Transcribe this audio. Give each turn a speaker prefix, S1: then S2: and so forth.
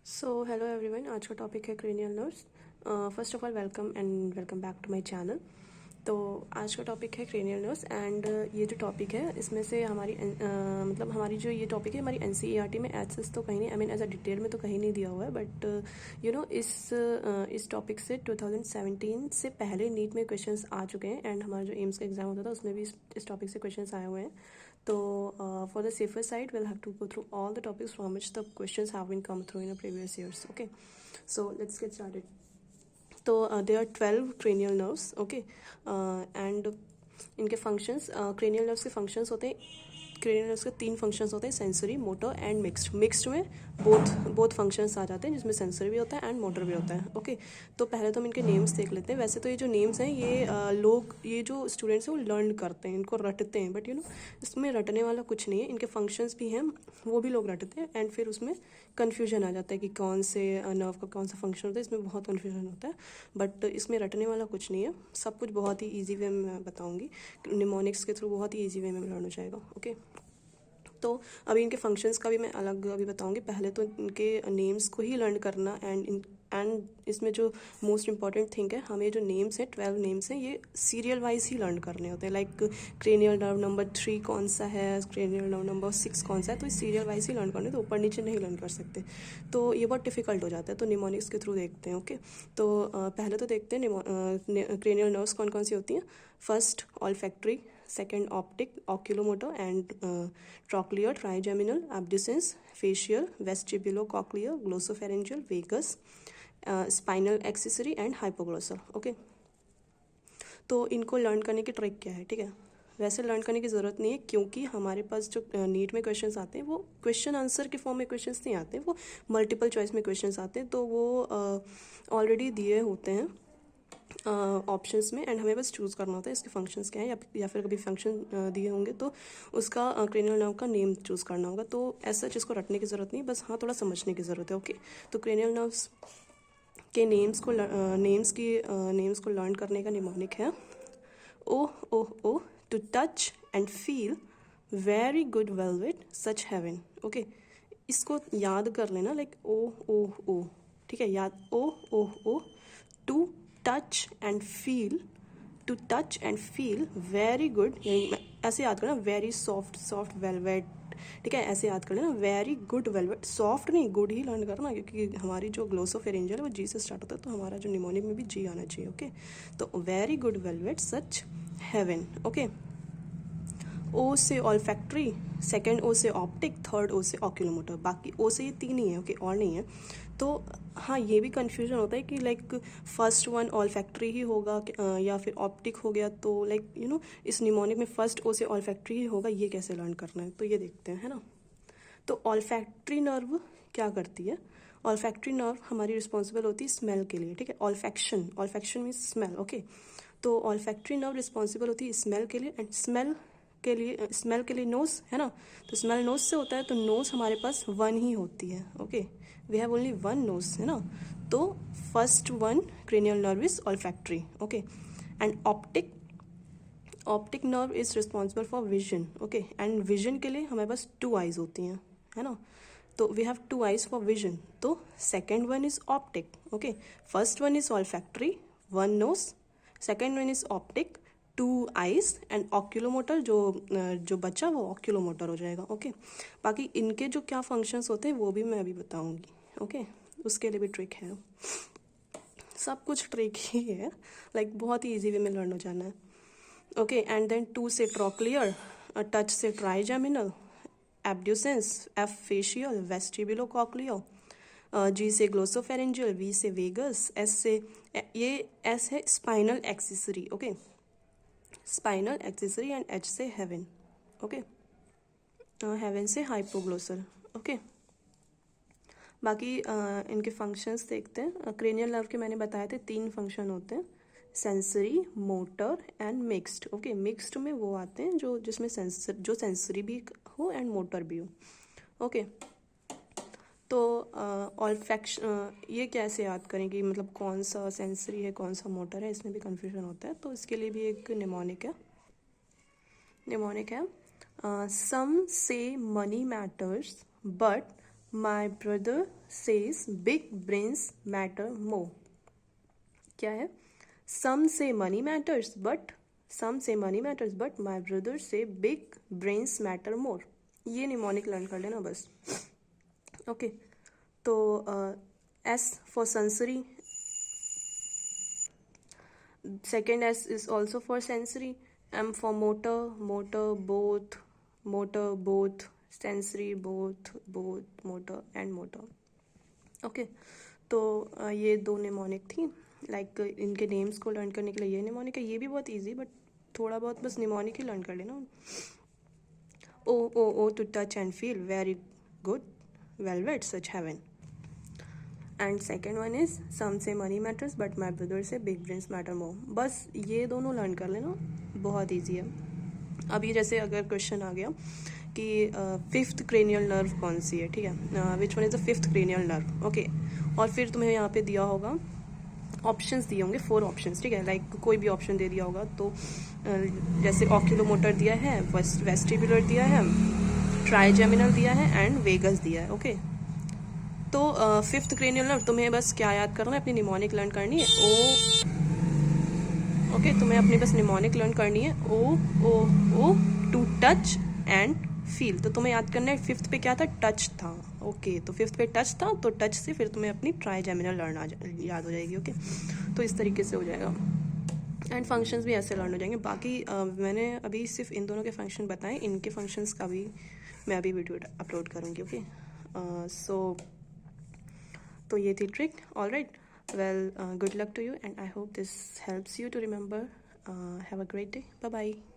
S1: So hello everyone, आज का topic है cranial nerves. First of all welcome and welcome back to my channel. तो आज का टॉपिक है क्रेनियल नर्व्स एंड ये जो टॉपिक है इसमें से हमारी मतलब हमारी जो ये टॉपिक है हमारी एनसीईआरटी में एज तो कहीं नहीं, I mean as a detail में तो कहीं नहीं दिया हुआ है, बट यू नो इस टॉपिक से 2017 से पहले नीट में क्वेश्चंस आ चुके हैं एंड हमारा जो एम्स का एग्जाम होता था उसमें भी इस टॉपिक से क्वेश्चंस आए हुए हैं। तो for the safer side, we'll have to go through all the topics from which the questions have been come through in the previous years. Okay, so let's get started. तो there are 12 cranial nerves. Okay, and इनके functions, cranial nerves के functions होते हैं। Cranial nerves के 3 functions होते हैं, sensory, motor and mixed. Mixed में both functions आ जाते हैं, जिसमें सेंसरी भी होता है एंड मोटर भी होता है। ओके, तो पहले तो हम इनके नेम्स देख लेते हैं। वैसे तो ये जो नेम्स हैं ये ये जो स्टूडेंट्स हैं वो लर्न करते हैं, इनको रटते हैं, बट इसमें रटने वाला कुछ नहीं है। इनके फंक्शंस भी हैं, वो भी लोग रटते हैं एंड फिर उसमें कन्फ्यूजन आ जाता है कि कौन से नर्व का कौन सा फंक्शन होता है। इसमें बहुत कन्फ्यूजन होता है, बट इसमें रटने वाला कुछ नहीं है। सब कुछ बहुत ही ईजी वे में मैं बताऊँगी, निमोनिक्स के थ्रू बहुत ही ईजी वे में लर्न हो जाएगा। ओके, तो अभी इनके फंक्शंस का भी मैं अलग अभी बताऊंगी। पहले तो इनके नेम्स को ही लर्न करना एंड इसमें जो मोस्ट इंपॉर्टेंट थिंग है, हमें जो नेम्स हैं 12 नेम्स हैं ये सीरियल वाइज ही लर्न करने होते हैं। लाइक क्रेनियल नर्व नंबर 3 कौन सा है, क्रेनियल नर्व नंबर 6 कौन सा है, तो सीरियल वाइज ही लर्न करने, तो ऊपर नीचे नहीं लर्न कर सकते, तो ये बहुत डिफिकल्ट हो जाता है। तो निमोनिक्स के थ्रू देखते हैं। ओके, तो पहले तो देखते हैं क्रेनियल नर्व्स कौन कौन सी होती हैं। First olfactory, second optic, oculomotor and trochlear, trigeminal, abducens, facial, vestibulocochlear, glossopharyngeal, vagus, spinal accessory and hypoglossal. Okay, तो इनको लर्न करने की ट्रिक क्या है? ठीक है, वैसे लर्न करने की ज़रूरत नहीं है, क्योंकि हमारे पास जो नीट में क्वेश्चंस आते हैं वो क्वेश्चन आंसर के फॉर्म में क्वेश्चंस नहीं आते, वो मल्टीपल चॉइस में क्वेश्चंस आते हैं। तो वो ऑलरेडी दिए होते हैं ऑप्शंस में एंड हमें बस चूज़ करना होता है इसके फंक्शंस क्या हैं, या फिर कभी फंक्शन दिए होंगे तो उसका क्रेनियल नर्व का नेम चूज़ करना होगा। तो ऐसा जिसको रटने की ज़रूरत नहीं, बस हाँ थोड़ा समझने की ज़रूरत है। ओके, तो क्रेनियल नर्व्स के नेम्स को लर्न करने का निमोनिक है O O O, to touch and feel, very good velvet, such heaven. Okay, इसको याद कर लेना, लाइक ओ ओ ओ, ठीक है, याद O O O, to touch and feel, to touch and feel very good, ऐसे याद करना, वेरी सॉफ्ट सॉफ्ट वेलवेट, ठीक है, ऐसे याद कर लेना, वेरी गुड वेलवेट। सॉफ्ट नहीं, गुड ही लर्न करना, क्योंकि हमारी जो ग्लोसोफेरेंजियल है वो जी से स्टार्ट होता है, तो हमारा जो निमोनिक में भी जी आना चाहिए। ओके, तो very good velvet, such heaven. Okay, ओ से ऑल्फैक्टरी, सेकेंड ओ से ऑप्टिक, थर्ड ओ से ऑक्यूलोमोटर। बाकी ओ से ये 3 ही है। ओके, और नहीं है। तो हाँ, ये भी कन्फ्यूजन होता है कि लाइक फर्स्ट वन ऑल्फैक्टरी ही होगा या फिर ऑप्टिक हो गया, तो लाइक इस निमोनिक में फर्स्ट ओ से ऑल्फैक्टरी ही होगा, ये कैसे लर्न करना है, तो ये देखते हैं, है ना। तो ऑल्फैक्टरी नर्व क्या करती है? ऑल्फैक्टरी नर्व हमारी रिस्पॉन्सिबल होती है स्मेल के लिए, ठीक है, ऑल्फैक्शन मीन्स स्मेल। ओके, तो ऑल्फैक्टरी नर्व रिस्पॉन्सिबल होती है स्मेल के लिए, एंड स्मेल के लिए नोज, है ना। तो स्मेल नोज से होता है, तो नोज हमारे पास 1 ही होती है। Okay, we have only 1 nose, है ना। तो first one cranial nerve is olfactory. Okay, and optic nerve is responsible for vision. Okay, and vision के लिए हमारे पास 2 आइज होती हैं, है ना। तो we have 2 eyes for vision, तो second one is optic. Okay, first one is olfactory, 1 nose, second one is optic, 2 eyes, and oculomotor जो बचा वो ऑक्यूलोमोटर हो जाएगा। ओके, बाकी इनके जो क्या फंक्शंस होते हैं वो भी मैं अभी बताऊंगी। ओके, उसके लिए भी ट्रिक है, सब कुछ ट्रिक ही है, लाइक बहुत ही ईजी वे में लर्न हो जाना है। ओके, एंड देन 2 से ट्रोक्लियर, टच से ट्राइजेमिनल, एब्ड्यूसेंस, एफ फेशियल, वेस्टिबुलोकॉक्लियर, जी से ग्लोसोफेरेंजियल, वी से वेगस, एस से ये एस है spinal accessory. Okay, spinal accessory, and H से हेवन। ओके, हेवन से हाइपोग्लोसल। ओके, बाकी इनके फंक्शंस देखते हैं। क्रेनियल नर्व के मैंने बताए थे 3 फंक्शन होते हैं, sensory, motor and mixed. Okay, mixed में वो आते हैं जिसमें सेंसरी भी हो एंड मोटर भी हो। ओके, तो ये कैसे याद करेंगे, मतलब कौन सा सेंसरी है कौन सा मोटर है, इसमें भी कन्फ्यूजन होता है, तो इसके लिए भी एक निमोनिक है। सम say money matters but my brother says big brains matter मोर। क्या है? सम say money matters but my brother say big brains matter मोर। ये निमोनिक लर्न कर लेना बस। ओके तो S for sensory, second S is also for sensory. M for motor both, sensory both, motor and motor. Okay तो ये दो mnemonic थी। Like इनके नेम्स को लर्न करने के लिए ये निमोनिक है। ये भी बहुत इजी, बट थोड़ा बहुत बस निमोनिक ही लर्न कर लेना। O to touch and feel, very good, velvet such heaven. And second one is some say money matters but my brother say big brains matter more. बस ये दोनों लर्न कर लेना, बहुत ईजी है। अभी जैसे अगर क्वेश्चन आ गया कि फिफ्थ क्रेनियल नर्व कौन सी है, ठीक है, which one is the fifth cranial nerve, okay, और फिर तुम्हें यहाँ पे दिया होगा ऑप्शंस दिए होंगे, 4 ऑप्शंस, ठीक है, लाइक कोई भी ऑप्शन दे दिया होगा। तो जैसे ऑक्यूलोमोटर दिया है, वेस्टिबुलर दिया है, ट्राइजेमिनल दिया है एंड वेगस दिया है। ओके तो फिफ्थ क्रेनियल नर्व तुम्हें बस क्या याद करना है, अपनी निमोनिक लर्न करनी है। ओके तुम्हें अपनी बस निमोनिक लर्न करनी है। O to touch and feel. तो तुम्हें याद करना है फिफ्थ पे क्या था, टच था। ओके तो फिफ्थ पे टच था, तो टच से फिर तुम्हें अपनी ट्राइजेमिनल लर्न याद हो जाएगी। ओके तो इस तरीके से हो जाएगा। एंड फंक्शंस भी ऐसे लर्न हो जाएंगे। बाकी मैंने अभी सिर्फ इन दोनों के फंक्शन बताएं, इनके फंक्शंस का भी मैं अभी वीडियो अपलोड करूँगी। ओके सो तो ये थी trick. All right, well good luck to you and I hope this helps you to remember. Have a great day. Bye bye.